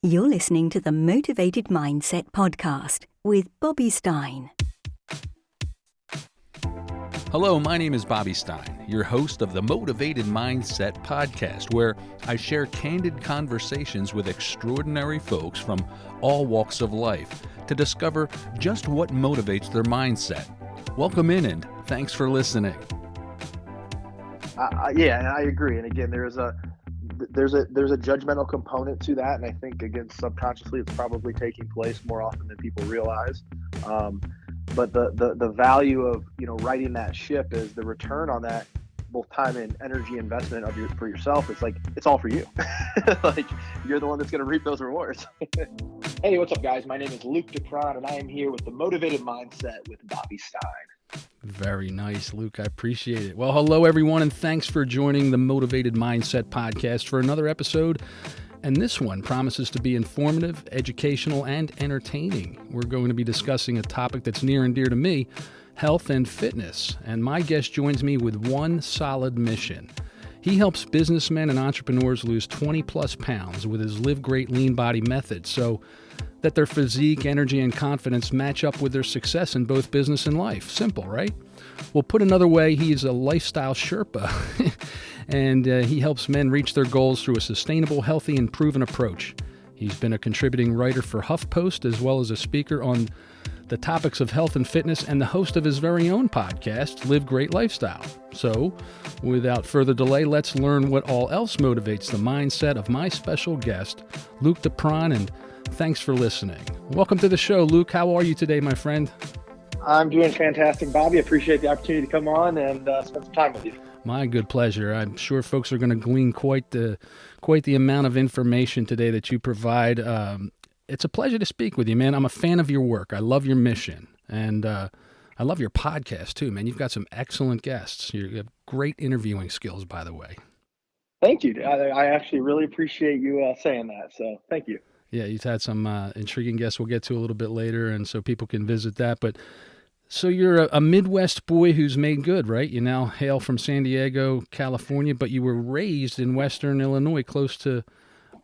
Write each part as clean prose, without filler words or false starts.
You're listening to the Motivated Mindset podcast with Bobby Stein. Hello, my name is Bobby Stein, your host of the Motivated Mindset podcast, where I share candid conversations with extraordinary folks from all walks of life to discover just what motivates their mindset. Welcome in and thanks for listening. Yeah, and I agree. And again, there's a judgmental component to that, and I think again subconsciously it's probably taking place more often than people realize. But the value of righting that ship is the return on that, both time and energy investment for yourself. It's like it's all for you. Like you're the one that's going to reap those rewards. Hey, what's up, guys? My name is Luke DePron, and I am here with the Motivated Mindset with Bobby Stein. Very nice, Luke. I appreciate it. Well, hello, everyone, and thanks for joining the Motivated Mindset podcast for another episode. And this one promises to be informative, educational, and entertaining. We're going to be discussing a topic that's near and dear to me, health and fitness. And my guest joins me with one solid mission. He helps businessmen and entrepreneurs lose 20 plus pounds with his Live Great Lean Body method so that their physique, energy, and confidence match up with their success in both business and life. Simple, right? Well, put another way, he's a lifestyle Sherpa, and he helps men reach their goals through a sustainable, healthy, and proven approach. He's been a contributing writer for HuffPost, as well as a speaker on the topics of health and fitness, and the host of his very own podcast, Live Great Lifestyle. So, without further delay, let's learn what all else motivates the mindset of my special guest, Luke DePron, and thanks for listening. Welcome to the show, Luke. How are you today, my friend? I'm doing fantastic, Bobby. Appreciate the opportunity to come on and spend some time with you. My good pleasure. I'm sure folks are going to glean quite the amount of information today that you provide. It's a pleasure to speak with you, man. I'm a fan of your work. I love your mission, and I love your podcast too, man. You've got some excellent guests. You have great interviewing skills, by the way. Thank you. I actually really appreciate you saying that. So thank you. Yeah, you've had some intriguing guests we'll get to a little bit later, and so people can visit that. But so you're a Midwest boy who's made good, right? You now hail from San Diego, California, but you were raised in Western Illinois, close to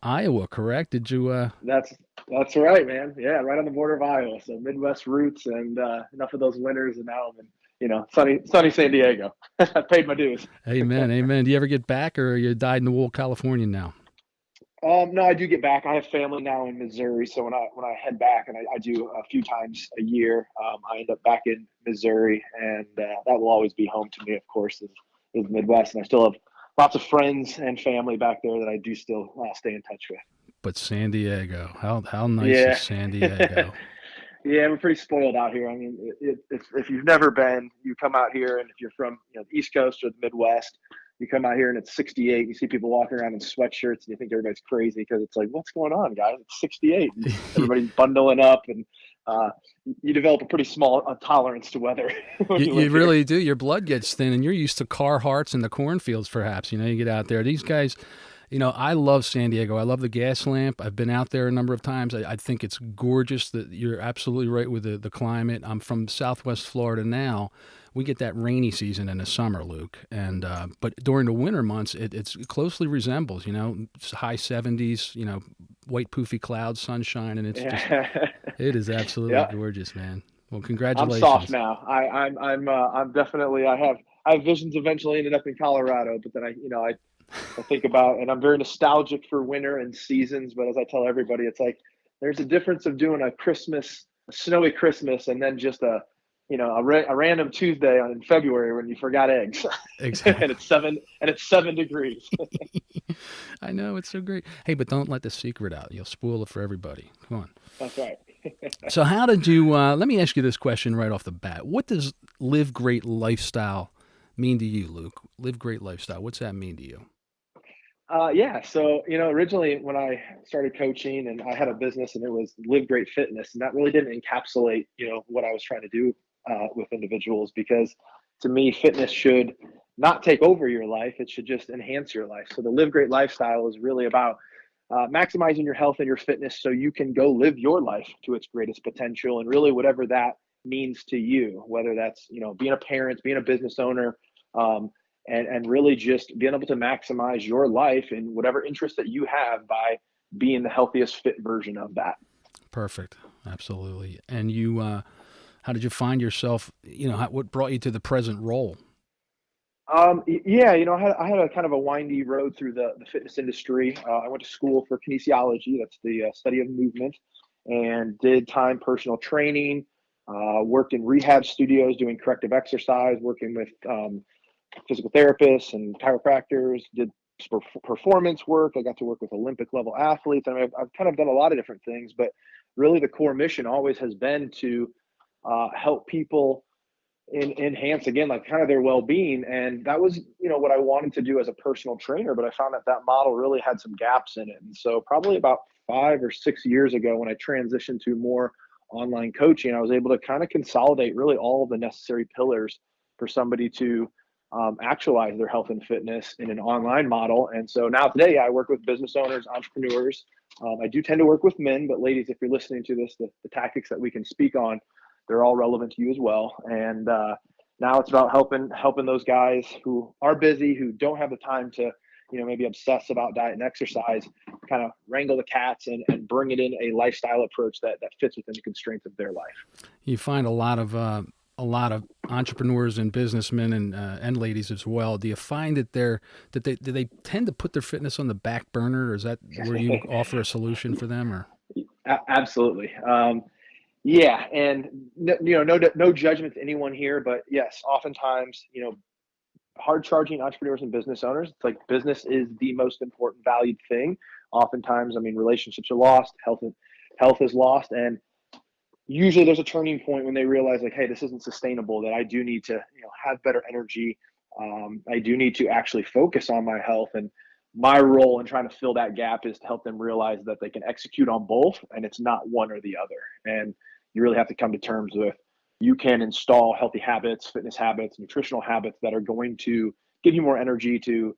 Iowa, correct? Did you? That's right, man. Yeah, right on the border of Iowa. So Midwest roots, and enough of those winters, and now I'm in sunny San Diego. I paid my dues. Amen, amen. Do you ever get back, or are you dyed-in-the-wool California now? No, I do get back. I have family now in Missouri, so when I head back, and I do a few times a year, I end up back in Missouri, and that will always be home to me, of course, is Midwest, and I still have lots of friends and family back there that I do still stay in touch with. But San Diego, how nice is San Diego? Yeah, we're pretty spoiled out here. I mean, if you've never been, you come out here, and if you're from the East Coast or the Midwest, you come out here and it's 68. You see people walking around in sweatshirts, and you think everybody's crazy because it's like, what's going on, guys? It's 68. Everybody's bundling up, and you develop a pretty small tolerance to weather. You really do. Your blood gets thin, and you're used to Carhartts and the cornfields, perhaps. You get out there. These guys, I love San Diego. I love the gas lamp. I've been out there a number of times. I think it's gorgeous. That you're absolutely right with the climate. I'm from Southwest Florida now. We get that rainy season in the summer, Luke, and but during the winter months, it closely resembles. It's high 70s. White poofy clouds, sunshine, and it is absolutely gorgeous, man. Well, congratulations. I'm soft now. I'm definitely. I have visions eventually ended up in Colorado, but then I think about, and I'm very nostalgic for winter and seasons. But as I tell everybody, it's like there's a difference of doing a snowy Christmas, and then just a random Tuesday in February when you forgot eggs. Exactly. and it's 7 degrees. I know, it's so great. Hey, but don't let the secret out. You'll spoil it for everybody. Come on. That's right. So how did you, let me ask you this question right off the bat. What does Live Great Lifestyle mean to you, Luke? Live Great Lifestyle. What's that mean to you? So, originally when I started coaching and I had a business and it was Live Great Fitness, and that really didn't encapsulate, what I was trying to do with individuals, because to me, fitness should not take over your life. It should just enhance your life. So the Live Great Lifestyle is really about maximizing your health and your fitness so you can go live your life to its greatest potential, and really whatever that means to you, whether that's, being a parent, being a business owner, and really just being able to maximize your life and whatever interest that you have by being the healthiest fit version of that. Perfect. Absolutely. And you, how did you find yourself, what brought you to the present role? Yeah, I had a kind of a windy road through the fitness industry. I went to school for kinesiology, that's the study of movement, and did time personal training, worked in rehab studios doing corrective exercise, working with physical therapists and chiropractors, did performance work. I got to work with Olympic level athletes. I mean, I've kind of done a lot of different things, but really the core mission always has been to help people enhance again like kind of their well-being, and that was what I wanted to do as a personal trainer, but I found that model really had some gaps in it. And so probably about 5 or 6 years ago, when I transitioned to more online coaching, I was able to kind of consolidate really all of the necessary pillars for somebody to actualize their health and fitness in an online model. And so now today I work with business owners, entrepreneurs. I do tend to work with men, but ladies, if you're listening to this, the tactics that we can speak on, they're all relevant to you as well. And now it's about helping those guys who are busy, who don't have the time to, maybe obsess about diet and exercise, kind of wrangle the cats and bring it in a lifestyle approach that fits within the constraints of their life. You find a lot of entrepreneurs and businessmen and ladies as well. Do you find that do they tend to put their fitness on the back burner, or is that where you offer a solution for them? Or Absolutely. Yeah, and no judgment to anyone here, but yes, oftentimes, hard charging entrepreneurs and business owners, it's like business is the most important valued thing. Oftentimes, I mean, relationships are lost, health is lost, and usually there's a turning point when they realize like, hey, this isn't sustainable, that I do need to, have better energy. I do need to actually focus on my health, and my role in trying to fill that gap is to help them realize that they can execute on both, and it's not one or the other. And you really have to come to terms with, you can install healthy habits, fitness habits, nutritional habits that are going to give you more energy to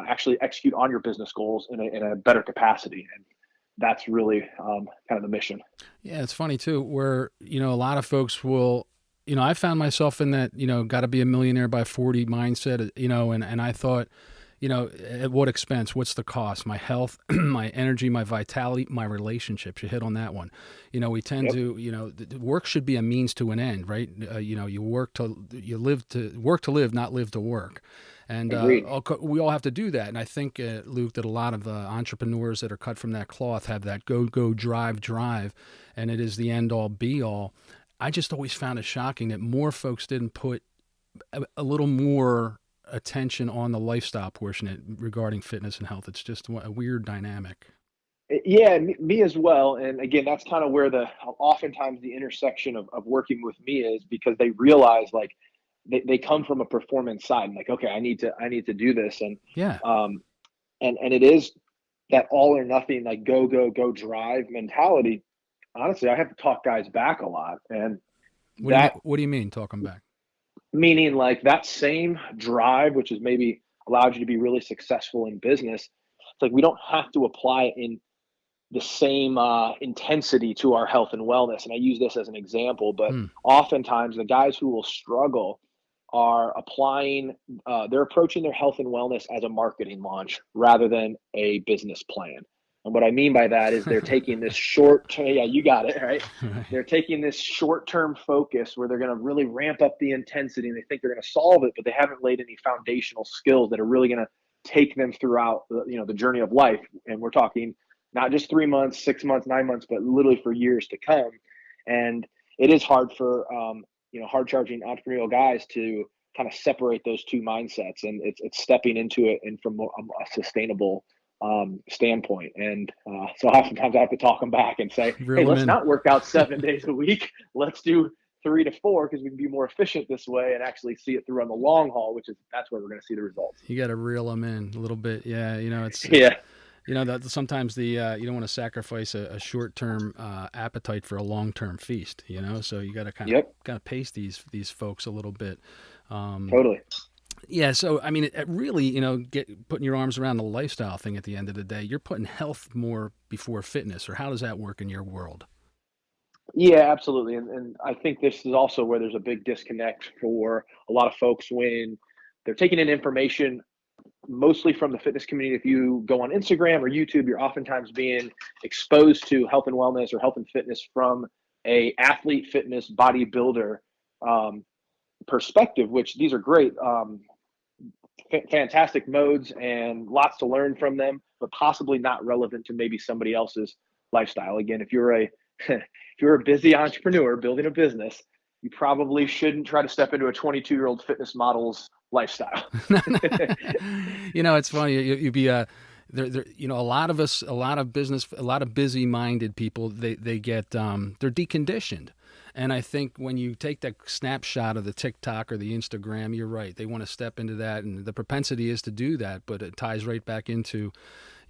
actually execute on your business goals in a better capacity. And that's really kind of the mission. yeah, it's funny too, where a lot of folks will. I found myself in that, got to be a millionaire by 40 mindset, and I thought, at what expense? What's the cost? My health, my energy, my vitality, my relationships. You hit on that one. We tend to, the work should be a means to an end, right? You work to live, not live to work. And we all have to do that. And I think, Luke, that a lot of entrepreneurs that are cut from that cloth have that go, drive, and it is the end all be all. I just always found it shocking that more folks didn't put a little more attention on the lifestyle portion regarding fitness and health. It's just a weird dynamic. Yeah, me as well. And again, that's kind of where oftentimes the intersection of working with me is, because they realize like they come from a performance side and like, okay, I need to do this. And, Yeah. And it is that all or nothing, like go drive mentality. Honestly, I have to talk guys back a lot. And what do you mean talk them back? Meaning like that same drive, which is maybe allowed you to be really successful in business. It's like, we don't have to apply it in the same intensity to our health and wellness. And I use this as an example, but oftentimes the guys who will struggle are they're approaching their health and wellness as a marketing launch rather than a business plan. And what I mean by that is they're taking this yeah, you got it, right? They're taking this short-term focus where they're going to really ramp up the intensity and they think they're going to solve it, but they haven't laid any foundational skills that are really going to take them throughout the journey of life. And we're talking not just 3 months, 6 months, 9 months, but literally for years to come. And it is hard for hard charging entrepreneurial guys to kind of separate those two mindsets, and it's stepping into it and from a sustainable standpoint. And so oftentimes I have to talk them back and say, hey, let's not work out 7 days a week. Let's do 3 to 4, because we can be more efficient this way and actually see it through on the long haul, that's where we're going to see the results. You got to reel them in a little bit. Yeah. That sometimes you don't want to sacrifice a short-term appetite for a long-term feast, so you got to kind of pace these folks a little bit. Totally. Yeah. So, I mean, it really, putting your arms around the lifestyle thing at the end of the day, you're putting health more before fitness, or how does that work in your world? Yeah, absolutely. And I think this is also where there's a big disconnect for a lot of folks when they're taking in information mostly from the fitness community. If you go on Instagram or YouTube, you're oftentimes being exposed to health and wellness or health and fitness from a athlete, fitness, bodybuilder perspective, which these are great, fantastic modes and lots to learn from them, but possibly not relevant to maybe somebody else's lifestyle. Again, if you're a if you're a busy entrepreneur building a business, you probably shouldn't try to step into a 22-year-old fitness model's lifestyle. It's funny. You'd be a lot of us, a lot of busy-minded people, they get they're deconditioned. And I think when you take that snapshot of the TikTok or the Instagram, you're right. They want to step into that, and the propensity is to do that, but it ties right back into,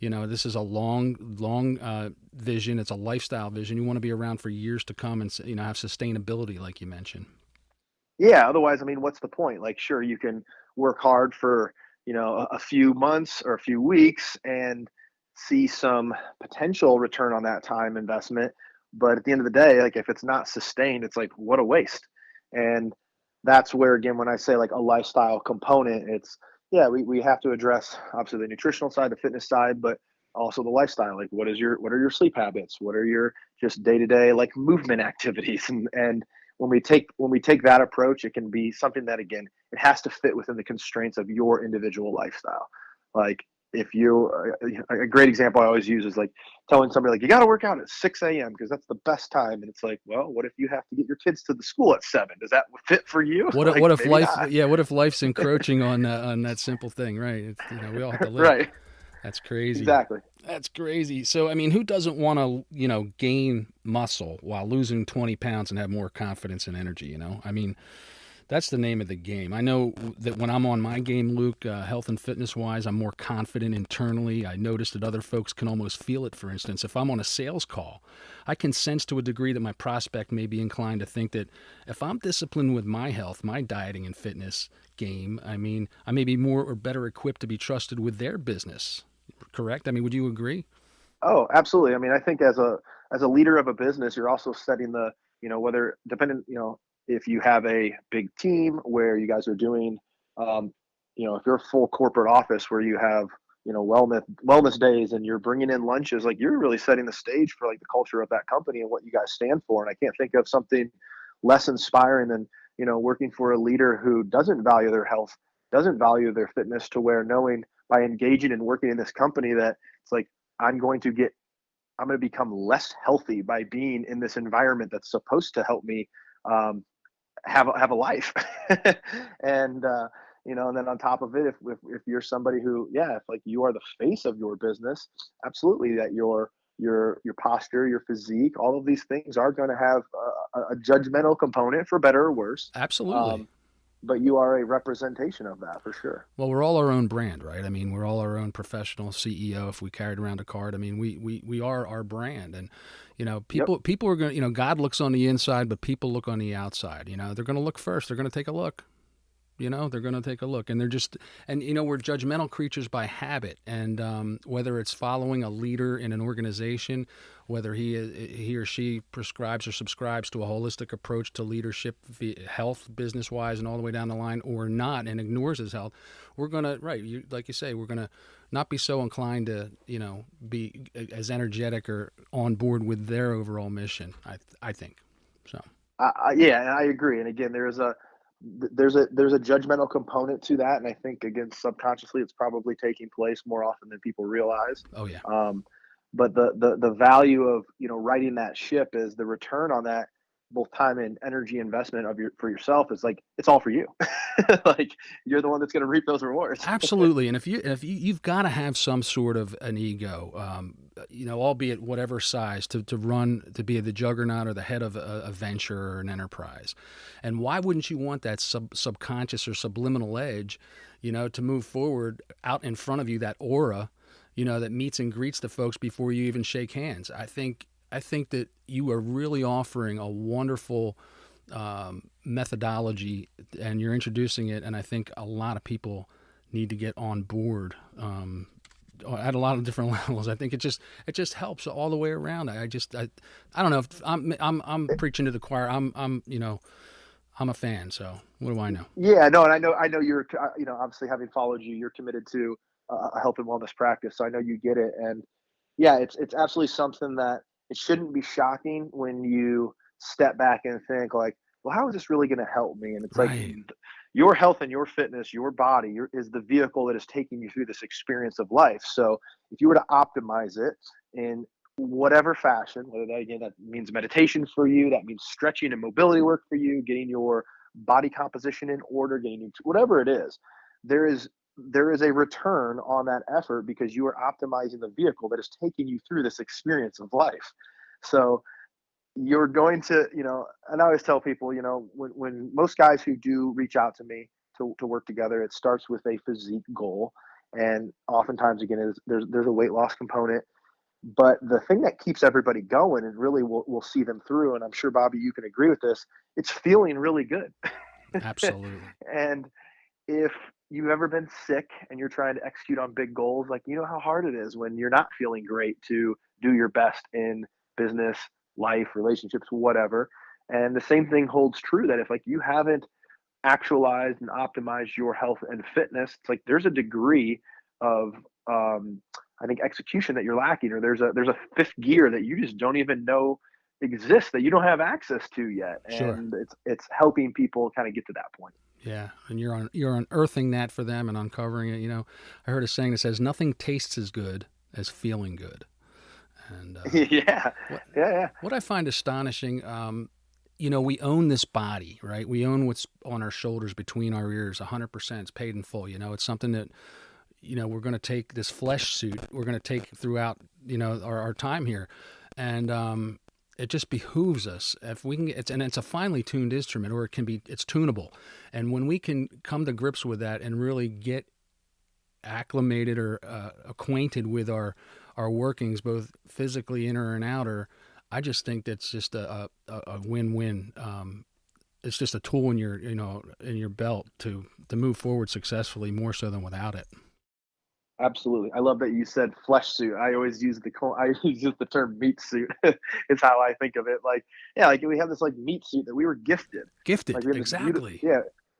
this is a long vision. It's a lifestyle vision. You want to be around for years to come and, have sustainability, like you mentioned. Yeah. Otherwise, I mean, what's the point? Like, sure, you can work hard for, a few months or a few weeks and see some potential return on that time investment. But at the end of the day, like if it's not sustained, it's like, what a waste. And that's where, again, when I say like a lifestyle component, it's, yeah, we have to address obviously the nutritional side, the fitness side, but also the lifestyle. Like what are your sleep habits? What are your just day-to-day like movement activities? And when we take that approach, it can be something that, again, it has to fit within the constraints of your individual lifestyle. Like if you, a great example I always use is like telling somebody like, you got to work out at 6 a.m. because that's the best time. And it's like, well, what if you have to get your kids to the school at 7? Does that fit for you? What Like, what if life? not. Yeah, what if life's encroaching on that simple thing, right? It's, we all have to live. Right. That's crazy. Exactly. That's crazy. So, I mean, who doesn't want to, gain muscle while losing 20 pounds and have more confidence and energy, I mean, that's the name of the game. I know that when I'm on my game, Luke, health and fitness wise, I'm more confident internally. I noticed that other folks can almost feel it. For instance, if I'm on a sales call, I can sense to a degree that my prospect may be inclined to think that if I'm disciplined with my health, my dieting and fitness game, I mean, I may be more or better equipped to be trusted with their business. Correct? I mean, would you agree? Oh, absolutely. I mean, I think as a leader of a business, you're also setting the, whether dependent, if you have a big team where you guys are doing, if you're a full corporate office where you have, wellness days and you're bringing in lunches, like you're really setting the stage for like the culture of that company and what you guys stand for. And I can't think of something less inspiring than, working for a leader who doesn't value their health, doesn't value their fitness, to where knowing by engaging and working in this company that it's like, I'm going to become less healthy by being in this environment that's supposed to help me have a life. And and then on top of it, if you're somebody who, if like you are the face of your business, absolutely, that your posture, your physique, all of these things are going to have a judgmental component, for better or worse. Absolutely. But you are a representation of that, for sure. Well, we're all our own brand, right? I mean, we're all our own professional CEO. If we carried around a card, I mean, we are our brand. And, people are going to, God looks on the inside, but people look on the outside. They're going to look first. They're going to take a look. They're going to take a look, and we're judgmental creatures by habit. And whether it's following a leader in an organization, whether he or she prescribes or subscribes to a holistic approach to leadership, health, business wise, and all the way down the line, or not, and ignores his health, we're going to, like you say, we're going to not be so inclined to, be as energetic or on board with their overall mission. I think so. Yeah, and I agree. And again, there's a judgmental component to that, and I think, again, subconsciously it's probably taking place more often than people realize. Oh yeah. But the value of righting that ship is the return on that, both time and energy investment for yourself, is like, it's all for you. Like you're the one that's going to reap those rewards. Absolutely. And if you've got to have some sort of an ego, albeit whatever size, to be the juggernaut or the head of a venture or an enterprise. And why wouldn't you want that subconscious or subliminal edge, to move forward out in front of you, that aura, that meets and greets the folks before you even shake hands? I think that you are really offering a wonderful methodology, and you're introducing it, and I think a lot of people need to get on board at a lot of different levels. I think it just helps all the way around. I don't know if I'm preaching to the choir. I'm a fan, so what do I know? Yeah, no, and I know you're, obviously, having followed you, you're committed to a health and wellness practice. So I know you get it. And yeah, it's absolutely something that it shouldn't be shocking when you step back and think like, well, how is this really going to help me? And it's like Right. your health and your fitness, your body is the vehicle that is taking you through this experience of life. So if you were to optimize it in whatever fashion, whether that again that means meditation for you, that means stretching and mobility work for you, getting your body composition in order, getting into whatever it is, there is there is a return on that effort because you are optimizing the vehicle that is taking you through this experience of life. So you're going to, and I always tell people, when most guys who do reach out to me to work together, it starts with a physique goal. And oftentimes, again, is there's a weight loss component. But the thing that keeps everybody going and really will see them through, and I'm sure, Bobby, you can agree with this, it's feeling really good. Absolutely. And if you've ever been sick and you're trying to execute on big goals, like you know how hard it is when you're not feeling great to do your best in business, life, relationships, whatever. And the same thing holds true that if like you haven't actualized and optimized your health and fitness, it's like there's a degree of I think execution that you're lacking, or there's a fifth gear that you just don't even know exists that you don't have access to yet. Sure. And it's helping people kind of get to that point. Yeah, and you're unearthing that for them and uncovering it. I heard a saying that says nothing tastes as good as feeling good. And Yeah. what Yeah. what I find astonishing, we own this body, right? We own what's on our shoulders, between our ears, 100%. It's paid in full. It's something that we're going to take this flesh suit. We're going to take throughout our time here, and it just behooves us if we can get, and it's a finely tuned instrument, or it's tunable. And when we can come to grips with that and really get acclimated or acquainted with our workings, both physically inner and outer, I just think that's just a win-win. It's just a tool in your belt to move forward successfully, more so than without it. Absolutely. I love that you said flesh suit. I always use I use the term meat suit. Is how I think of it. Like, yeah, like we have this like meat suit that we were gifted. Like we have this Exactly.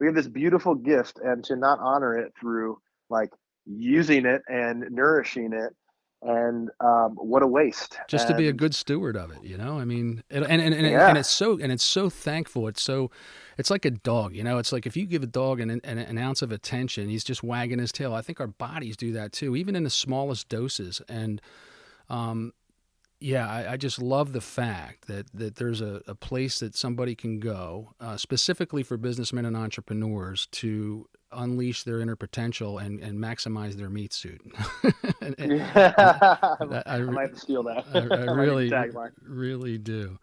we have this beautiful gift, and to not honor it through like using it and nourishing it, and what a waste. Just to be a And good steward of it, I mean, and yeah, it's so thankful. It's like a dog, It's like if you give a dog an ounce of attention, he's just wagging his tail. I think our bodies do that too, even in the smallest doses. And yeah, I just love the fact that there's a place that somebody can go specifically for businessmen and entrepreneurs to unleash their inner potential and maximize their meat suit. yeah. I I might have to steal that. I I might really, need tagline. really do.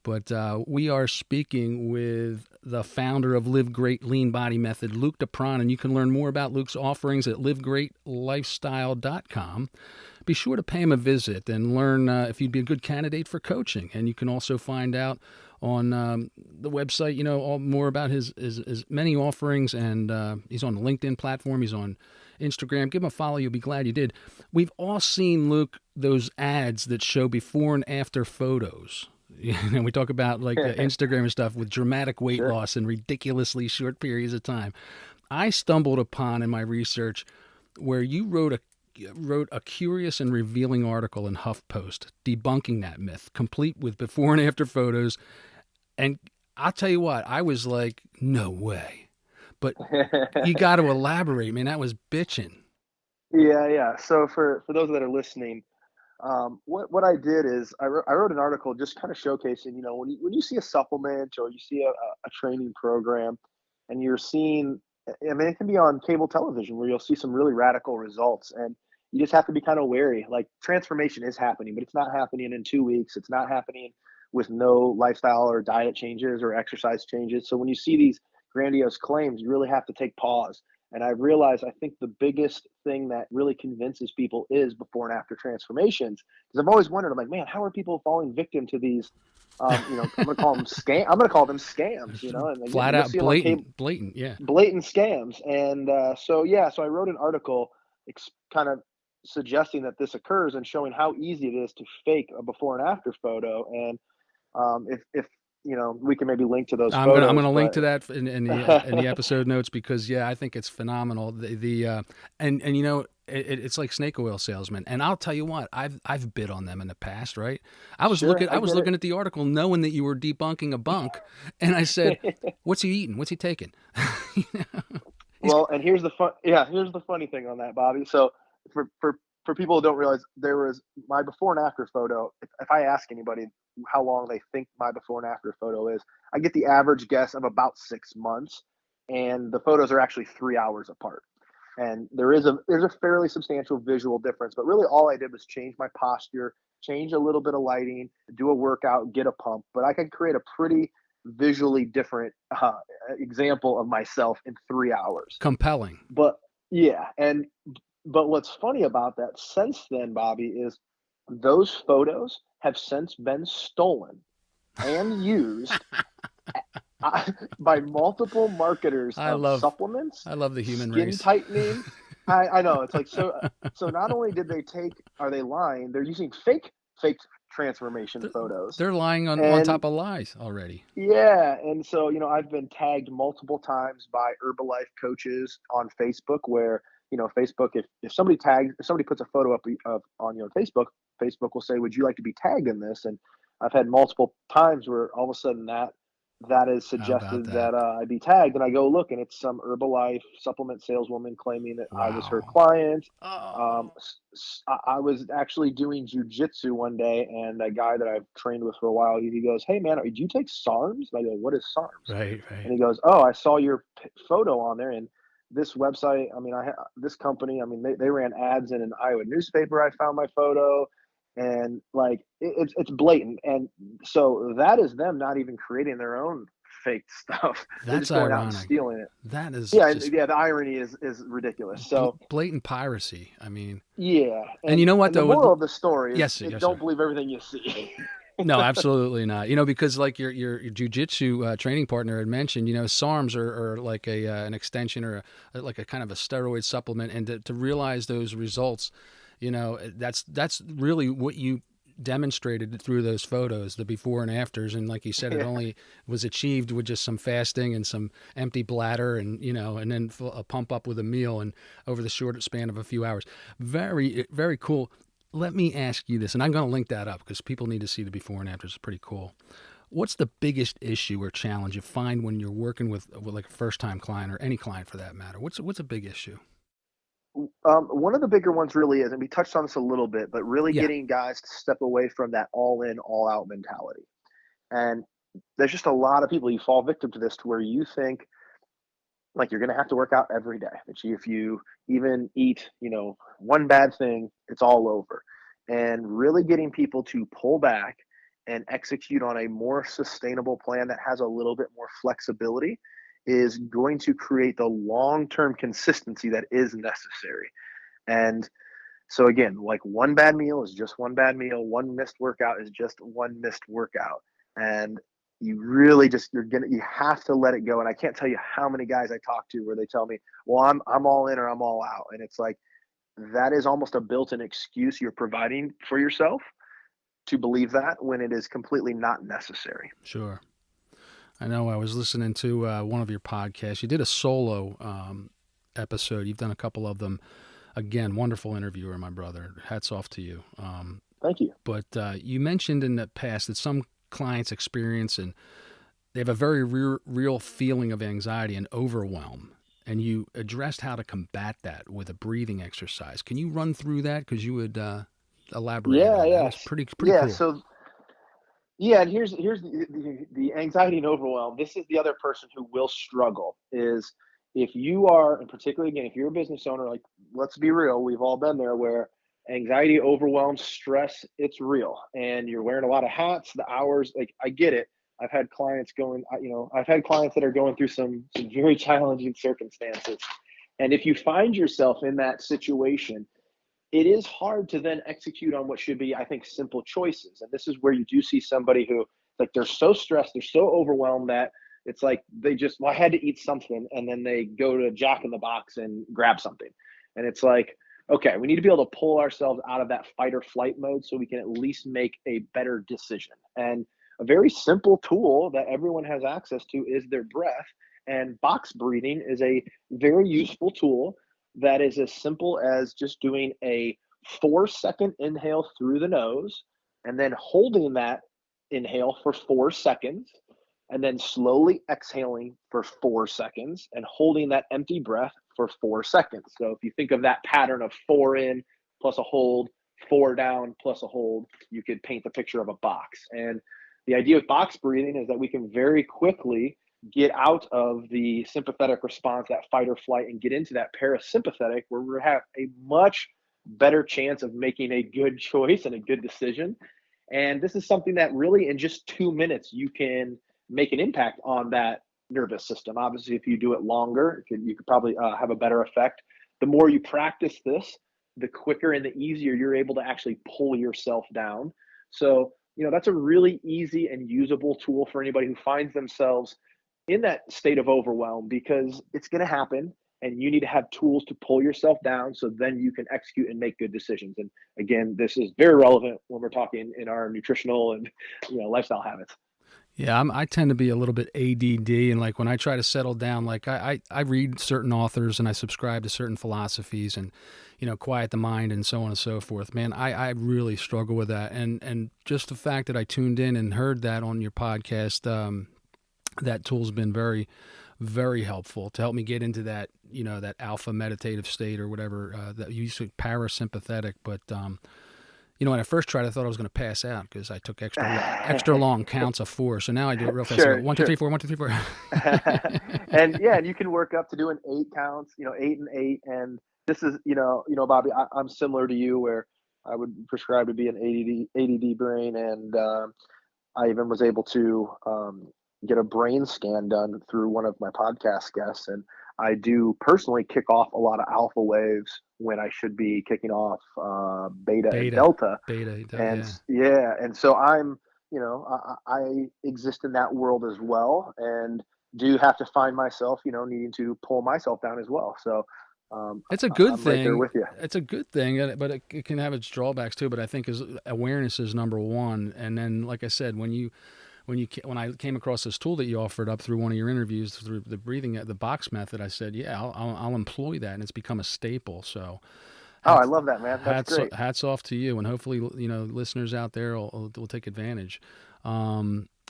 But we are speaking with the founder of Live Great Lean Body Method, Luke DePron, and you can learn more about Luke's offerings at livegreatlifestyle.com. Be sure to pay him a visit and learn if you'd be a good candidate for coaching. And you can also find out on the website, all more about his many offerings. And he's on the LinkedIn platform. He's on Instagram. Give him a follow. You'll be glad you did. We've all seen, Luke, those ads that show before and after photos. We talk about like Instagram and stuff with dramatic weight Sure. loss in ridiculously short periods of time. I stumbled upon in my research where you wrote a curious and revealing article in HuffPost debunking that myth, complete with before and after photos. And I'll tell you what, I was like, no way. But you got to elaborate, man. That was bitching. Yeah. So for those that are listening, what I did is I wrote an article just kind of showcasing, when you see a supplement or you see a training program, and you're seeing, I mean, it can be on cable television where you'll see some really radical results, and you just have to be kind of wary. Like transformation is happening, but it's not happening in 2 weeks. It's not happening with no lifestyle or diet changes or exercise changes. So when you see these grandiose claims, you really have to take pause. And I realized I think the biggest thing that really convinces people is before and after transformations. Because I've always wondered, I'm like, man, how are people falling victim to these? I'm going to call them I'm going to call them scams. And again, Flat you'll out see them on blatant, yeah. blatant scams. And so I wrote an article kind of suggesting that this occurs and showing how easy it is to fake a before and after photo. And if we can maybe link to those photos. I'm gonna link But to that in the episode notes because I think it's phenomenal. And it's like snake oil salesman. And I'll tell you what, I've bid on them in the past, right? I was Sure, I get looking at the article knowing that you were debunking a bunk, and I said, it. "What's he eating? What's he taking?" You know? He's Well, and here's the funny thing on that, Bobby. So for people who don't realize, there was my before and after photo. If I ask anybody how long they think my before and after photo is, I get the average guess of about 6 months, and the photos are actually 3 hours apart. And there's a fairly substantial visual difference, but really all I did was change my posture, change a little bit of lighting, do a workout, get a pump. But I could create a pretty visually different example of myself in 3 hours. compelling. But yeah, and but what's funny about that since then, Bobby, is those photos have since been stolen and used by multiple marketers I of love supplements, I love the human skin race. tightening. I know it's like so. So not only did they take, are they lying? They're using fake transformation Th- photos, They're lying on and top of lies already. yeah, and so I've been tagged multiple times by Herbalife coaches on Facebook, where Facebook, if somebody puts a photo up of on Facebook, Facebook will say, "Would you like to be tagged in this?" And I've had multiple times where all of a sudden that is How about suggested that? that I be tagged, and I go look, and it's some Herbalife supplement saleswoman claiming that I was her Wow. client. Oh, I was actually doing jujitsu one day, and a guy that I've trained with for a while, he goes, "Hey man, do you take SARMs?" And I go, "What is SARMs?" right, right. And he goes, "Oh, I saw your photo on there, and this website. I mean, this company. I mean, they ran ads in an Iowa newspaper. I found my photo, and like it's blatant. And so that is them not even creating their own fake stuff. They're That's just going out and ironic. stealing it. That is Yeah, and just yeah, the irony is ridiculous. So blatant piracy. I mean, yeah, and you know what and the though? moral of the story is, Yes, yes, don't sir. believe everything you see. No, absolutely not. Because like your jujitsu training partner had mentioned, SARMs are like an extension or like a kind of a steroid supplement, and to realize those results, that's really what you demonstrated through those photos, the before and afters. And like you said, it Yeah, only was achieved with just some fasting and some empty bladder, and and then a pump up with a meal, and over the short span of a few hours. Very, very cool. Let me ask you this, and I'm going to link that up because people need to see the before and afters. It's pretty cool. What's the biggest issue or challenge you find when you're working with like a first time client or any client for that matter? What's a big issue? one of the bigger ones really is, and we touched on this a little bit, but really Yeah, getting guys to step away from that all in, all out mentality. And there's just a lot of people, you fall victim to this, to where you think like you're going to have to work out every day. That if you even eat, one bad thing, it's all over. And really getting people to pull back and execute on a more sustainable plan that has a little bit more flexibility is going to create the long-term consistency that is necessary. And so again, like one bad meal is just one bad meal, one missed workout is just one missed workout. And you really just you have to let it go. And I can't tell you how many guys I talk to where they tell me, "Well, I'm all in or I'm all out." And it's like that is almost a built-in excuse you're providing for yourself to believe that, when it is completely not necessary. sure. I know I was listening to one of your podcasts. You did a solo episode. You've done a couple of them. Again, wonderful interviewer, my brother. Hats off to you. Thank you. But you mentioned in the past that some clients experience and they have a very real feeling of anxiety and overwhelm. And you addressed how to combat that with a breathing exercise. Can you run through that? Because you had elaborated Yeah, on that. It was yes. pretty Yeah, cool. so yeah, and here's the anxiety and overwhelm. This is the other person who will struggle, is if you are, and particularly again, if you're a business owner, like, let's be real, we've all been there, where anxiety, overwhelm, stress, it's real, and you're wearing a lot of hats. The hours, like, I get it. I've had clients that are going through some very challenging circumstances, and if you find yourself in that situation, it is hard to then execute on what should be, I think, simple choices. And this is where you do see somebody who, like, they're so stressed, they're so overwhelmed that it's like they just, well, I had to eat something, and then they go to Jack in the Box and grab something. And it's like, okay, we need to be able to pull ourselves out of that fight or flight mode so we can at least make a better decision. And a very simple tool that everyone has access to is their breath. And box breathing is a very useful tool that is as simple as just doing a 4-second inhale through the nose and then holding that inhale for 4 seconds and then slowly exhaling for 4 seconds and holding that empty breath for 4 seconds. So if you think of that pattern of 4 in plus a hold, 4 down plus a hold, you could paint the picture of a box. And the idea with box breathing is that we can very quickly get out of the sympathetic response, that fight or flight, and get into that parasympathetic where we have a much better chance of making a good choice and a good decision. And this is something that really in just 2 minutes, you can make an impact on that nervous system. Obviously, if you do it longer, you could probably have a better effect. The more you practice this, the quicker and the easier you're able to actually pull yourself down. So, that's a really easy and usable tool for anybody who finds themselves in that state of overwhelm, because it's going to happen and you need to have tools to pull yourself down so then you can execute and make good decisions. And again, this is very relevant when we're talking in our nutritional and lifestyle habits. Yeah, I tend to be a little bit ADD, and like when I try to settle down, like I read certain authors and I subscribe to certain philosophies and, quiet the mind and so on and so forth. Man, I really struggle with that. And just the fact that I tuned in and heard that on your podcast, that tool's been very, very helpful to help me get into that, that alpha meditative state or whatever, that you used to parasympathetic. But, when I first tried, I thought I was going to pass out because I took extra long counts of 4. So now I do it real fast. Sure, I go 1, 2, 3, 4, 1, 2, 3, 4. And you can work up to doing 8 counts, 8 and 8. And this is, Bobby, I'm similar to you where I would prescribe to be an ADD brain. And I even was able to get a brain scan done through one of my podcast guests. And I do personally kick off a lot of alpha waves when I should be kicking off beta and delta. And so I'm, I exist in that world as well, and do have to find myself, needing to pull myself down as well. So it's a good I'm thing. Right there with you. It's a good thing, but it can have its drawbacks too. But I think awareness is number one. And then, like I said, when I came across this tool that you offered up through one of your interviews through the breathing, the box method, I said, yeah, I'll employ that, and it's become a staple. So, I love that, man. That's great. Hats off to you, and hopefully, listeners out there will take advantage.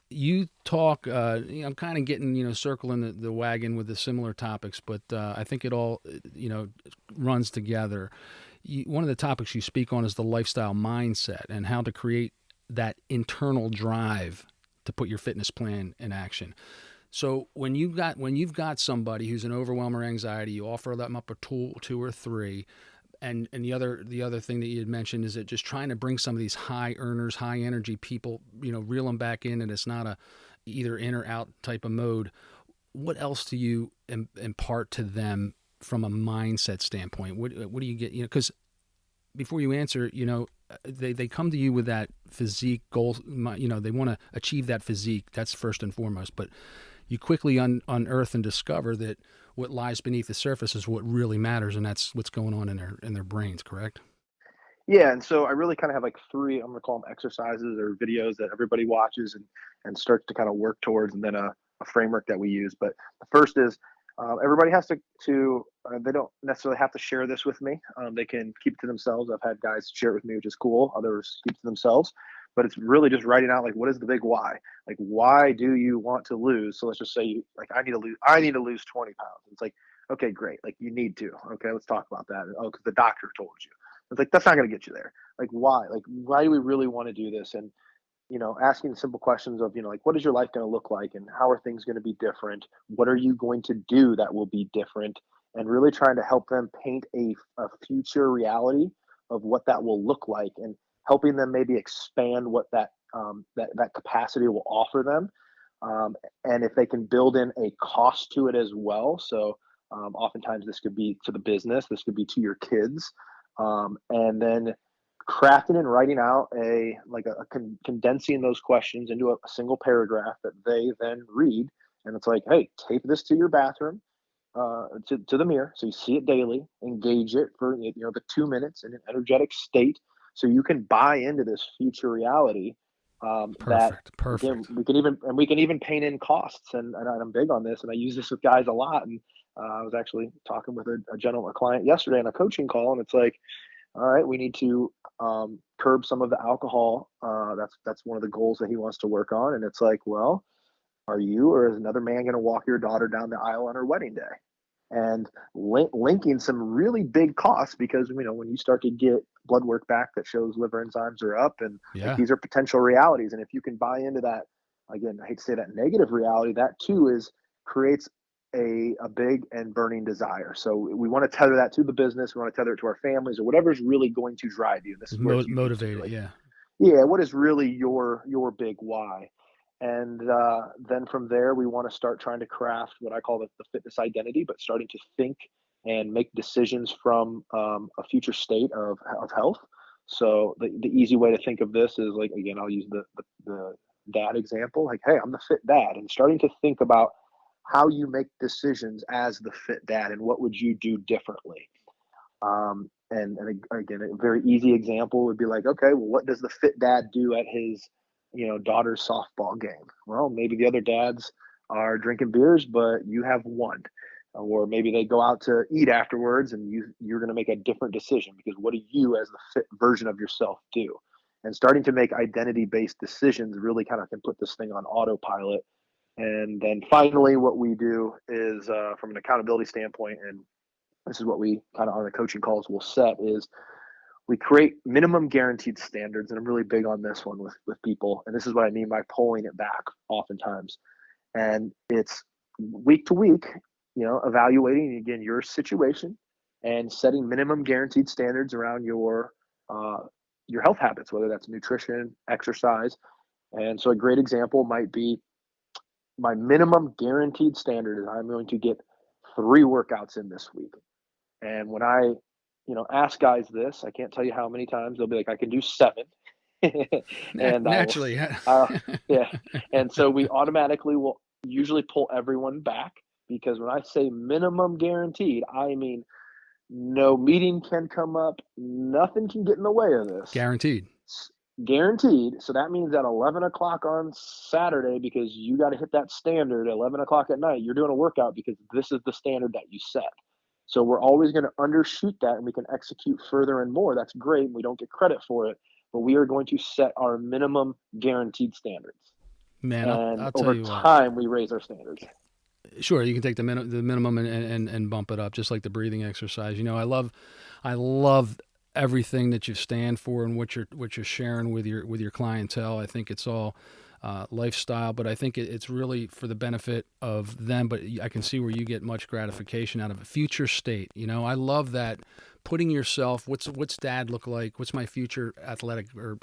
You talk, I'm kind of getting, circling the wagon with the similar topics, but I think it all, runs together. One of the topics you speak on is the lifestyle mindset and how to create that internal drive to put your fitness plan in action. So when you've got somebody who's an overwhelm or anxiety, you offer them up a tool, 2 or 3, and the other thing that you had mentioned is that just trying to bring some of these high earners, high energy people, reel them back in, and it's not a either in or out type of mode. What else do you impart to them from a mindset standpoint? What do you get? Because before you answer, they come to you with that physique goal. They want to achieve that physique. That's first and foremost. But you quickly unearth and discover that what lies beneath the surface is what really matters, and that's what's going on in their brains. Correct? Yeah, and so I really kind of have like 3, I'm going to call them exercises or videos that everybody watches and starts to kind of work towards, and then a framework that we use. But the first is everybody has to they don't necessarily have to share this with me. They can keep it to themselves. I've had guys share it with me, which is cool. Others keep it to themselves. But it's really just writing out, like, what is the big why? Like, why do you want to lose? So let's just say, I need to lose 20 pounds. It's like, okay, great. Like, you need to. Okay, let's talk about that. Oh, because the doctor told you. It's like, that's not going to get you there. Like, why? Like, why do we really want to do this? And, asking simple questions of, like, what is your life going to look like? And how are things going to be different? What are you going to do that will be different? And really trying to help them paint a future reality of what that will look like, and helping them maybe expand what that capacity will offer them. And if they can build in a cost to it as well. So oftentimes this could be to the business, this could be to your kids. And then crafting and writing out condensing those questions into a single paragraph that they then read. And it's like, hey, tape this to your bathroom, to the mirror, so you see it daily, engage it for the 2 minutes in an energetic state, so you can buy into this future reality. Perfect. Again, we can even paint in costs, and I'm big on this, and I use this with guys a lot. And I was actually talking with a client yesterday on a coaching call, and it's like, all right, we need to curb some of the alcohol. That's one of the goals that he wants to work on. And it's like, well, are you or is another man going to walk your daughter down the aisle on her wedding day? And linking some really big costs, because when you start to get blood work back that shows liver enzymes are up, and like, Yeah. these are potential realities. And if you can buy into that, again, I hate to say that negative reality, that too creates a big and burning desire. So we want to tether that to the business. We want to tether it to our families or whatever's really going to drive you. This is where it's Motivated. like, Yeah. yeah, what is really your big why? And then from there, we want to start trying to craft what I call the fitness identity, but starting to think and make decisions from a future state of health. So the easy way to think of this is, like, again, I'll use the dad example. Like, hey, I'm the fit dad, and starting to think about how you make decisions as the fit dad and what would you do differently. And again, a very easy example would be like, okay, well, what does the fit dad do at his, daughter's softball game? Well, maybe the other dads are drinking beers, but you have one. Or maybe they go out to eat afterwards, and you're going to make a different decision, because what do you as the fit version of yourself do? And starting to make identity-based decisions really kind of can put this thing on autopilot. And then finally, what we do is, from an accountability standpoint, and this is what we kind of on the coaching calls will set, is we create minimum guaranteed standards. And I'm really big on this one with people. And this is what I mean by pulling it back oftentimes. And it's week to week, evaluating again your situation and setting minimum guaranteed standards around your health habits, whether that's nutrition, exercise. And so a great example might be, my minimum guaranteed standard is I'm going to get 3 workouts in this week. And when I, ask guys this, I can't tell you how many times they'll be like, I can do 7. And I will, Naturally. yeah. And so we automatically will usually pull everyone back, because when I say minimum guaranteed, I mean, no meeting can come up. Nothing can get in the way of this. Guaranteed. Guaranteed. So that means at 11 o'clock on Saturday, because you got to hit that standard, 11 o'clock at night, you're doing a workout because this is the standard that you set. So we're always going to undershoot that, and we can execute further and more. That's great. And we don't get credit for it, but we are going to set our minimum guaranteed standards. Man, And I'll tell over you what. time, we raise our standards. Sure, you can take the minimum and bump it up, just like the breathing exercise. I love everything that you stand for and what you're sharing with your clientele. I think it's all lifestyle, but I think it's really for the benefit of them. But I can see where you get much gratification out of a future state. I love that, putting yourself, what's dad look like? What's my future athletic or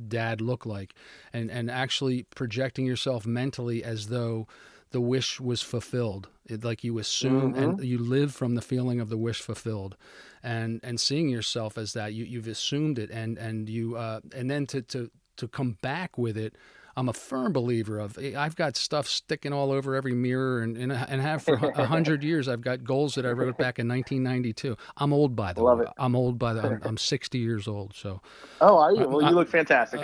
dad look like? And actually projecting yourself mentally as though the wish was fulfilled. Like you assume and you live from the feeling of the wish fulfilled, and seeing yourself as that. You've assumed it, and you and then to come back with it. I'm a firm believer of, I've got stuff sticking all over every mirror, and have for 100 years. I've got goals that I wrote back in 1992. I'm old, by the Love way. it. I'm 60 years old. So. Oh, are you? Well, you look fantastic.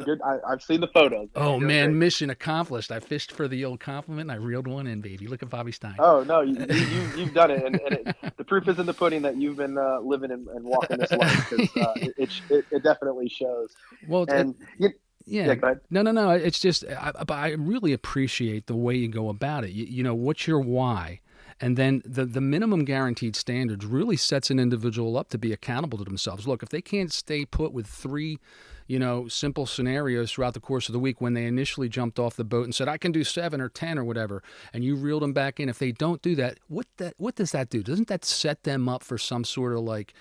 Good. I've seen the photos. Oh man, great. mission accomplished. I fished for the old compliment, and I reeled one in, baby. Look at Bobby Stein. Oh no, you've done it, and the proof is in the pudding that you've been living and walking this life, because it definitely shows. Well, And yeah. go ahead. No. It's just, I really appreciate the way you go about it. What's your why? And then the minimum guaranteed standards really sets an individual up to be accountable to themselves. Look, if they can't stay put with 3, simple scenarios throughout the course of the week, when they initially jumped off the boat and said, I can do 7 or 10 or whatever, and you reeled them back in, if they don't do that, what does that do? Doesn't that set them up for some sort of, like,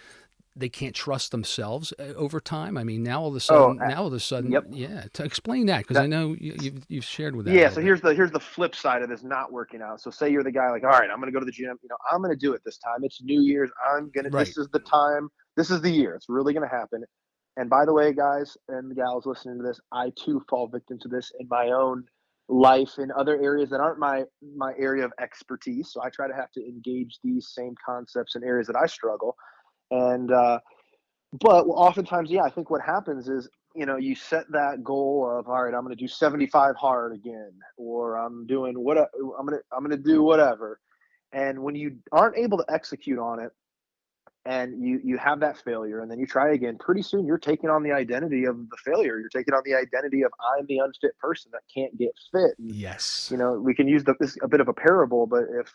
they can't trust themselves over time? I mean, now all of a sudden, Yep. yeah. To explain that, because I know you've shared with that. Yeah. So here's the flip side of this not working out. So say you're the guy, like, all right, I'm going to go to the gym. I'm going to do it this time. It's New Year's. Right. This is the time. This is the year. It's really going to happen. And by the way, guys and gals listening to this, I too fall victim to this in my own life, in other areas that aren't my area of expertise. So I try to have to engage these same concepts in areas that I struggle. And but oftentimes, yeah, I think what happens is, you set that goal of, all right, I'm going to do 75 hard again, or I'm doing what I'm going to do whatever, And when you aren't able to execute on it, and you have that failure, and then you try again, pretty soon you're taking on the identity of the failure. You're taking on the identity of, I'm the unfit person that can't get fit. And, Yes. we can use this a bit of a parable, but if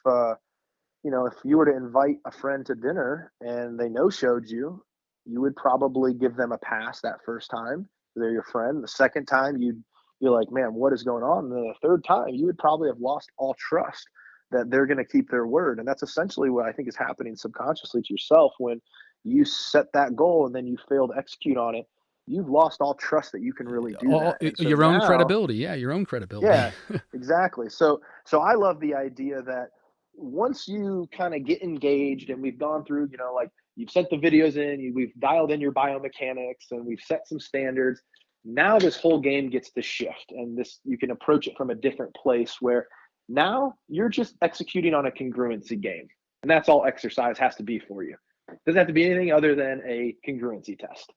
if you were to invite a friend to dinner and they no showed you, you would probably give them a pass that first time. They're your friend. The second time, you'd be like, man, what is going on? And then the third time, you would probably have lost all trust that they're going to keep their word. And that's essentially what I think is happening subconsciously to yourself when you set that goal and then you fail to execute on it. You've lost all trust that you can really do that. And so Your own now, credibility. Yeah, your own credibility. yeah, exactly. So I love the idea that once you kind of get engaged and we've gone through, like you've sent the videos in, we've dialed in your biomechanics and we've set some standards. Now this whole game gets to shift, and you can approach it from a different place where now you're just executing on a congruency game. And that's all exercise has to be for you. It doesn't have to be anything other than a congruency test.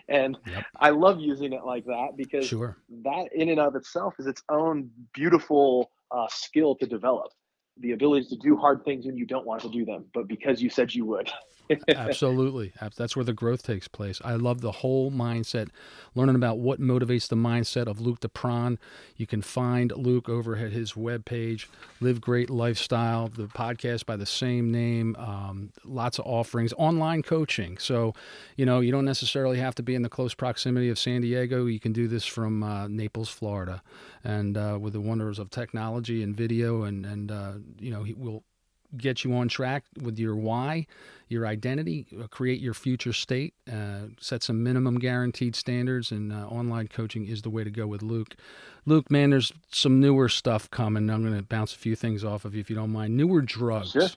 And Yep. I love using it like that because Sure. that in and of itself is its own beautiful skill to develop. The ability to do hard things when you don't want to do them, but because you said you would. Absolutely. That's where the growth takes place. I love the whole mindset, learning about what motivates the mindset of Luke DePron. You can find Luke over at his webpage, Live Great Lifestyle, the podcast by the same name, lots of offerings, online coaching. So, you don't necessarily have to be in the close proximity of San Diego. You can do this from Naples, Florida, and with the wonders of technology and video, and he will get you on track with your why, your identity, create your future state, set some minimum guaranteed standards, and online coaching is the way to go with Luke. Luke, man, there's some newer stuff coming. I'm going to bounce a few things off of you if you don't mind. Newer drugs. Sure.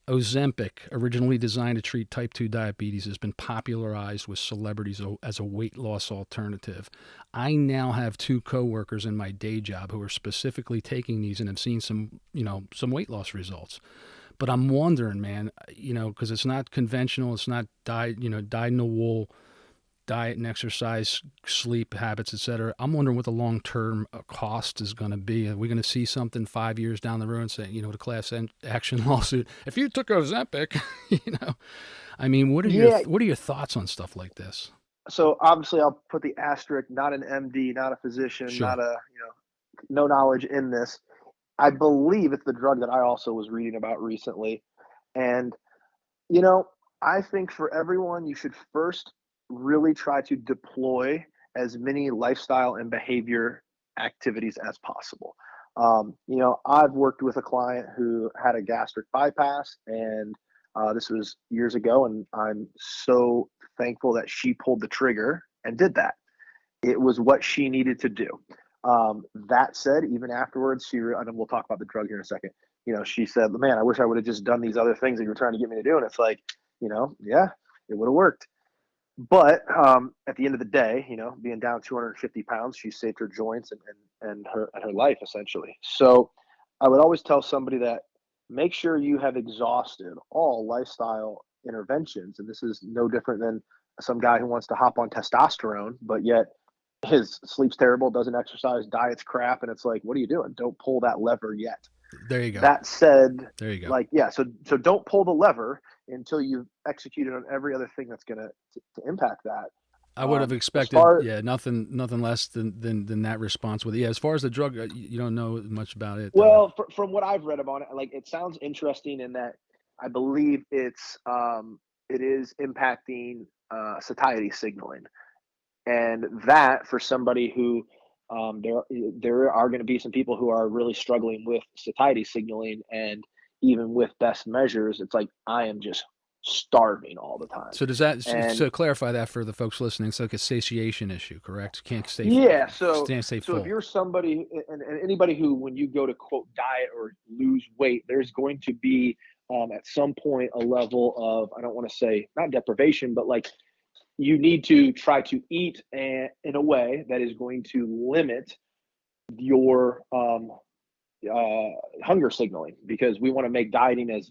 Ozempic, originally designed to treat type 2 diabetes, has been popularized with celebrities as a weight loss alternative. I now have 2 coworkers in my day job who are specifically taking these and have seen some weight loss results. But I'm wondering, man, because it's not conventional, it's not dyed in the wool diet and exercise, sleep habits, etc. I'm wondering what the long-term cost is going to be. Are we going to see something 5 years down the road and say, the class action lawsuit, if you took Ozempic, I mean, what are your thoughts on stuff like this? So obviously I'll put the asterisk, not an MD, not a physician, Sure. not no knowledge in this. I believe it's the drug that I also was reading about recently. And, I think for everyone, you should first really try to deploy as many lifestyle and behavior activities as possible. I've worked with a client who had a gastric bypass, and this was years ago, and I'm so thankful that she pulled the trigger and did that. It was what she needed to do. That said, even afterwards, and we'll talk about the drug here in a second. She said, "Man, I wish I would have just done these other things that you were trying to get me to do." And it's like, yeah, it would have worked. But at the end of the day, being down 250 pounds, she saved her joints and her life essentially. So I would always tell somebody that make sure you have exhausted all lifestyle interventions. And this is no different than some guy who wants to hop on testosterone, but yet his sleep's terrible, doesn't exercise, diet's crap. And it's like, what are you doing? Don't pull that lever yet. There you go. That said, there you go. Like, yeah, so don't pull the lever until you've executed on every other thing that's going to impact that. I would have expected, nothing less than that response with it. Yeah, as far as the drug, you don't know much about it. Well, from what I've read about it, like it sounds interesting in that I believe it is impacting satiety signaling, and that for somebody who there are going to be some people who are really struggling with satiety signaling, and even with best measures, it's like I am just starving all the time. So does that, so clarify that for the folks listening, it's like a satiation issue, correct? Can't stay so full. If you're somebody, and anybody who, when you go to quote diet or lose weight, there's going to be at some point a level of, I don't want to say not deprivation, but like you need to try to eat in a way that is going to limit your hunger signaling, because we want to make dieting as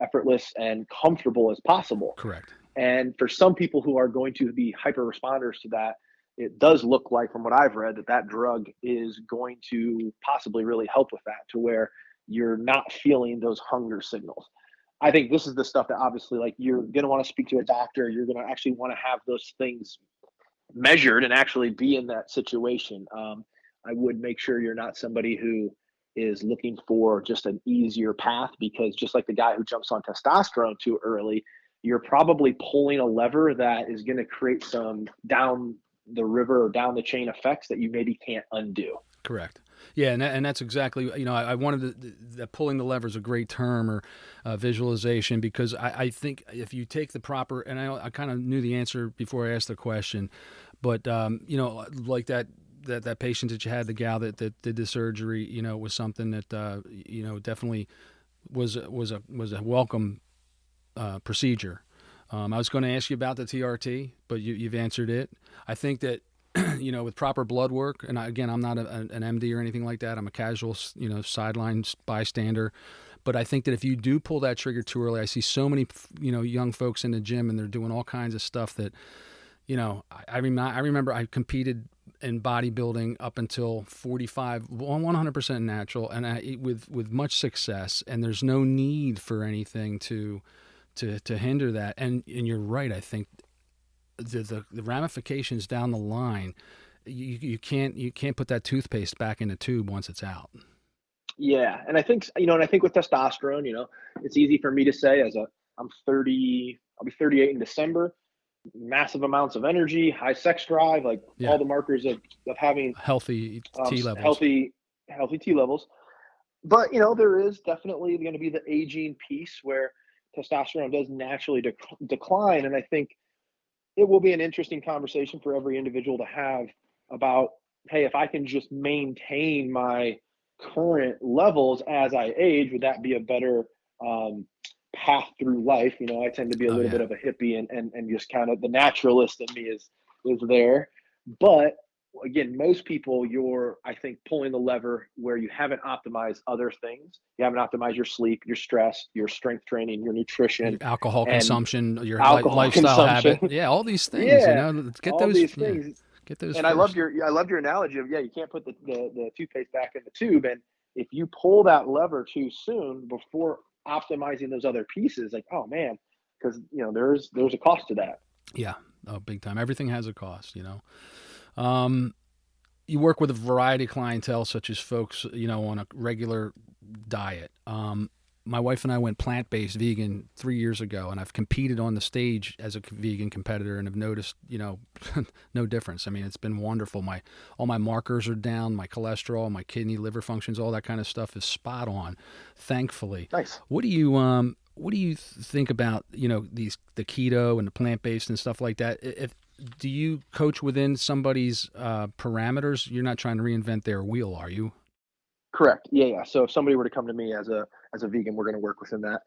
effortless and comfortable as possible. Correct. And for some people who are going to be hyper responders to that, it does look like, from what I've read, that drug is going to possibly really help with that, to where you're not feeling those hunger signals. I think this is the stuff that obviously, like, you're going to want to speak to a doctor. You're going to actually want to have those things measured and actually be in that situation. I would make sure you're not somebody who is looking for just an easier path, because just like the guy who jumps on testosterone too early, you're probably pulling a lever that is going to create some down the river or down the chain effects that you maybe can't undo. Correct. Yeah, and that's exactly, I wanted that pulling the lever is a great term, or visualization, because I think if you take the proper, and I kind of knew the answer before I asked the question, but like that patient that you had, the gal that did the surgery, was something that definitely was a welcome procedure. I was going to ask you about the TRT, but you've answered it. I think that with proper blood work, and again, I'm not an MD or anything like that. I'm a casual, sideline bystander. But I think that if you do pull that trigger too early, I see so many, young folks in the gym, and they're doing all kinds of stuff that, I remember I competed in bodybuilding up until 45, 100% natural, and with much success. And there's no need for anything to hinder that. And you're right. I think the ramifications down the line, you can't put that toothpaste back in the tube once it's out. Yeah, and I think with testosterone, it's easy for me to say, I'm 30, I'll be 38 in December, massive amounts of energy, high sex drive, like all the markers of having healthy T levels. Healthy T levels. But there is definitely going to be the aging piece where testosterone does naturally decline, and I think it will be an interesting conversation for every individual to have about, hey, if I can just maintain my current levels as I age, would that be a better path through life? I tend to be a little bit of a hippie, and just kind of the naturalist in me is there. But again, most people, you're, I think, pulling the lever where you haven't optimized other things. You haven't optimized your sleep, your stress, your strength training, your nutrition, your alcohol consumption, your alcohol lifestyle consumption. habit. Yeah, all these things. Yeah, get all those these things. Get those. And first. I loved your analogy of, you can't put the toothpaste back in the tube, and if you pull that lever too soon before optimizing those other pieces, like, oh man, because there's a cost to that. Yeah, big time. Everything has a cost. You work with a variety of clientele, such as folks, on a regular diet. My wife and I went plant-based vegan 3 years ago, and I've competed on the stage as a vegan competitor, and have noticed, no difference. I mean, it's been wonderful. All my markers are down, my cholesterol, my kidney, liver functions, all that kind of stuff is spot on, thankfully. Nice. What do you think about, the keto and the plant-based and stuff like that? Do you coach within somebody's parameters? You're not trying to reinvent their wheel, are you? Correct. Yeah. So if somebody were to come to me as a vegan, we're going to work within that.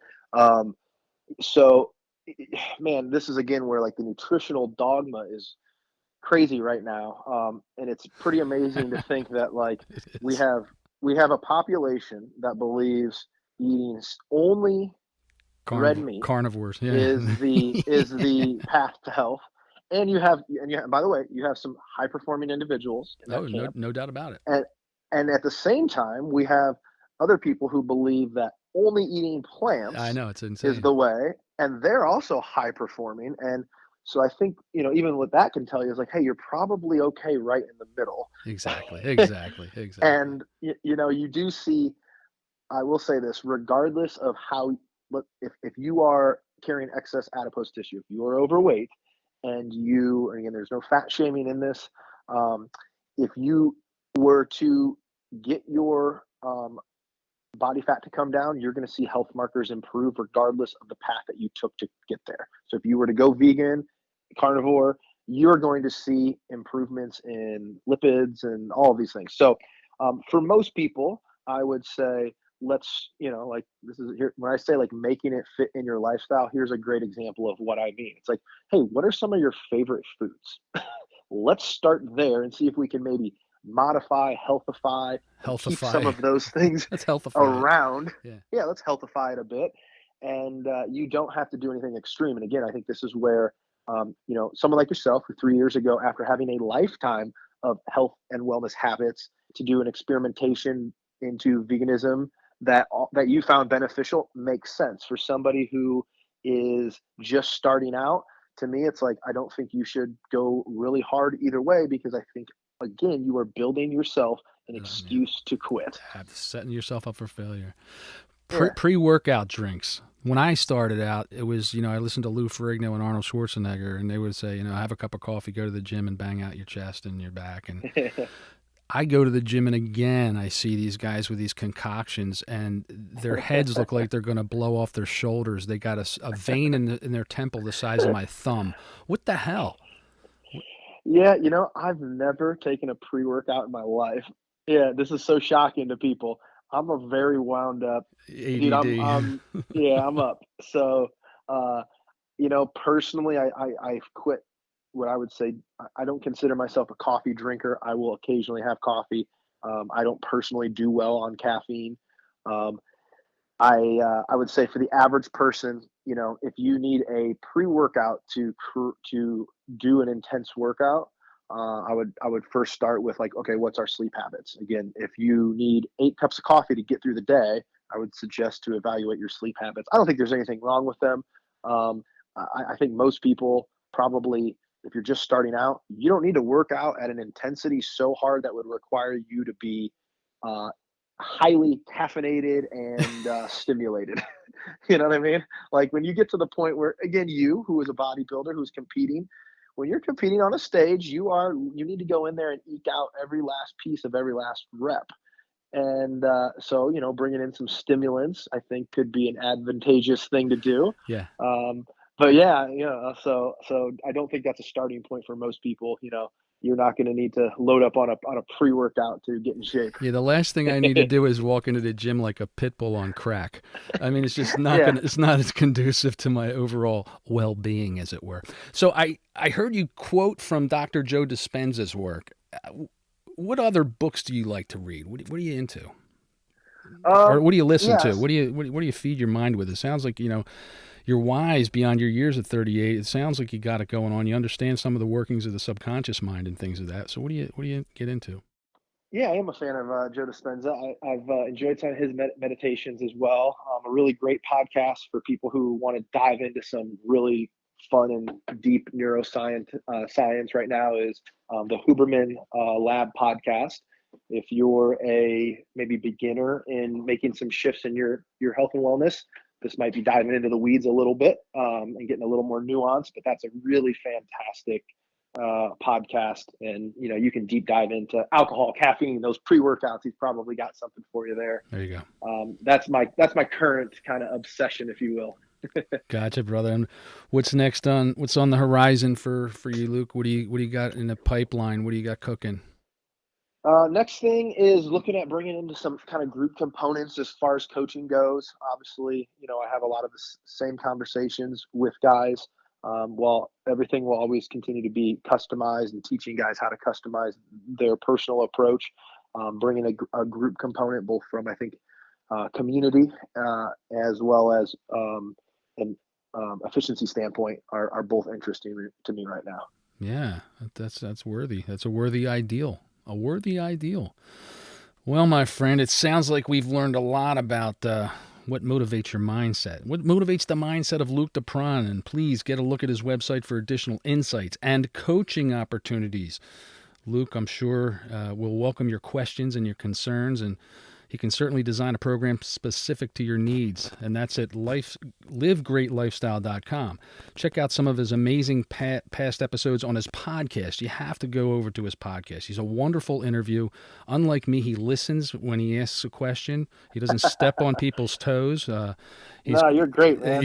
So, man, this is again where, like, the nutritional dogma is crazy right now, and it's pretty amazing to think that, like, we have a population that believes eating only red meat carnivores is the path to health. And you have, by the way, you have some high performing individuals in that camp. No doubt about it. And at the same time, we have other people who believe that only eating plants, I know, it's insane, is the way, and they're also high performing. And so I think, even what that can tell you is, like, hey, you're probably okay right in the middle. Exactly. And you do see, I will say this, regardless of how, if you are carrying excess adipose tissue, if you are overweight, and again, there's no fat shaming in this, if you were to get your body fat to come down, you're going to see health markers improve regardless of the path that you took to get there. So if you were to go vegan, carnivore, you're going to see improvements in lipids and all of these things. So for most people, I would say, let's, like, this is here when I say, like, making it fit in your lifestyle, here's a great example of what I mean. It's like, hey, what are some of your favorite foods? Let's start there and see if we can maybe modify, healthify, keep some of those things let's healthify around. Yeah, let's healthify it a bit. And you don't have to do anything extreme. And again, I think this is where, someone like yourself, who 3 years ago, after having a lifetime of health and wellness habits, to do an experimentation into veganism that you found beneficial makes sense. For somebody who is just starting out, to me, it's like, I don't think you should go really hard either way, because I think, again, you are building yourself an excuse to quit. Setting yourself up for failure. Yeah. Pre-workout drinks. When I started out, it was, I listened to Lou Ferrigno and Arnold Schwarzenegger, and they would say, have a cup of coffee, go to the gym and bang out your chest and your back. And I go to the gym, and again, I see these guys with these concoctions, and their heads look like they're going to blow off their shoulders. They got a vein in their temple the size of my thumb. What the hell? Yeah, I've never taken a pre-workout in my life. Yeah, this is so shocking to people. I'm a very wound up ADD. dude. I'm up. So, personally, I've quit what I would say. I don't consider myself a coffee drinker. I will occasionally have coffee. I don't personally do well on caffeine. I would say for the average person, if you need a pre-workout to do an intense workout, I would first start with, like, okay, what's our sleep habits? Again, if you need 8 cups of coffee to get through the day, I would suggest to evaluate your sleep habits. I don't think there's anything wrong with them. I think most people probably, if you're just starting out, you don't need to work out at an intensity so hard that would require you to be highly caffeinated and stimulated. You know what I mean? Like, when you get to the point where, again, you, who is a bodybuilder who's competing, when you're competing on a stage, you need to go in there and eke out every last piece of every last rep. And so, bringing in some stimulants, I think, could be an advantageous thing to do. Yeah. But yeah, so I don't think that's a starting point for most people. You're not going to need to load up on a pre-workout to get in shape. Yeah, the last thing I need to do is walk into the gym like a pit bull on crack. I mean, it's just not it's not as conducive to my overall well-being, as it were. So I heard you quote from Dr. Joe Dispenza's work. What other books do you like to read? What are you into? Or what do you listen to? What do you feed your mind with? It sounds like, you're wise beyond your years at 38. It sounds like you got it going on. You understand some of the workings of the subconscious mind and things of that. So what do you get into? Yeah, I am a fan of Joe Dispenza. I've enjoyed some of his meditations as well. A really great podcast for people who want to dive into some really fun and deep neuroscience. Science right now is the Huberman Lab podcast. If you're a maybe beginner in making some shifts in your health and wellness, this might be diving into the weeds a little bit and getting a little more nuance, but that's a really fantastic podcast. And, you can deep dive into alcohol, caffeine, those pre-workouts. He's probably got something for you there. There you go. That's my current kind of obsession, if you will. Gotcha, brother. And what's on the horizon for you, Luke? What do you got in the pipeline? What do you got cooking? Next thing is looking at bringing into some kind of group components as far as coaching goes. Obviously, I have a lot of the same conversations with guys. While everything will always continue to be customized and teaching guys how to customize their personal approach, bringing a group component, both from, I think, community as well as an efficiency standpoint, are both interesting to me right now. Yeah, that's worthy. That's a worthy ideal. A worthy ideal. Well, my friend, it sounds like we've learned a lot about what motivates your mindset. What motivates the mindset of Luke DePron? And please get a look at his website for additional insights and coaching opportunities. Luke, I'm sure, will welcome your questions and your concerns, and he can certainly design a program specific to your needs, and that's at livegreatlifestyle.com. Check out some of his amazing past episodes on his podcast. You have to go over to his podcast. He's a wonderful interview. Unlike me, he listens when he asks a question. He doesn't step on people's toes. No, you're great, man.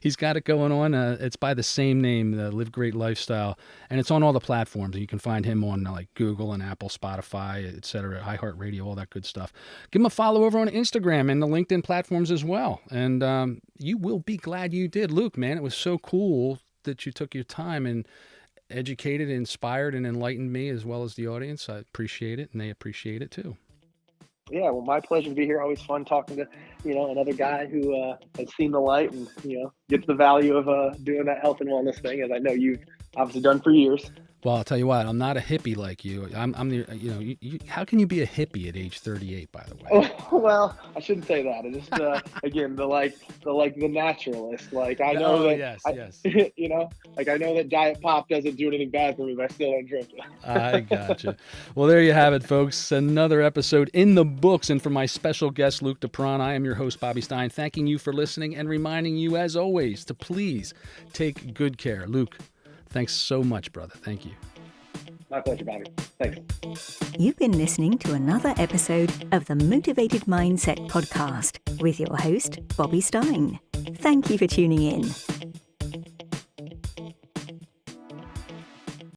He's got it going on. It's by the same name, Live Great Lifestyle, and it's on all the platforms. You can find him on like Google and Apple, Spotify, etc., iHeartRadio, all that good stuff. Give him a follow over on Instagram and the LinkedIn platforms as well, and you will be glad you did. Luke, man, it was so cool that you took your time and educated, inspired, and enlightened me as well as the audience. I appreciate it, and they appreciate it too. Yeah, well, my pleasure to be here. Always fun talking to, another guy who has seen the light and, gets the value of doing that health and wellness thing, as I know you've obviously done for years. Well, I'll tell you what, I'm not a hippie like you. I'm the, how can you be a hippie at age 38, by the way? Oh, well, I shouldn't say that. It's just again the naturalist. Like I know yes. I know that Diet Pop doesn't do anything bad for me, but I still don't drink it. I gotcha. Well, there you have it, folks. Another episode in the books. And for my special guest, Luke DePron, I am your host, Bobby Stein, thanking you for listening and reminding you, as always, to please take good care. Luke, thanks so much, brother. Thank you. My pleasure, Bobby. Thanks. You've been listening to another episode of the Motivated Mindset podcast with your host, Bobby Stein. Thank you for tuning in.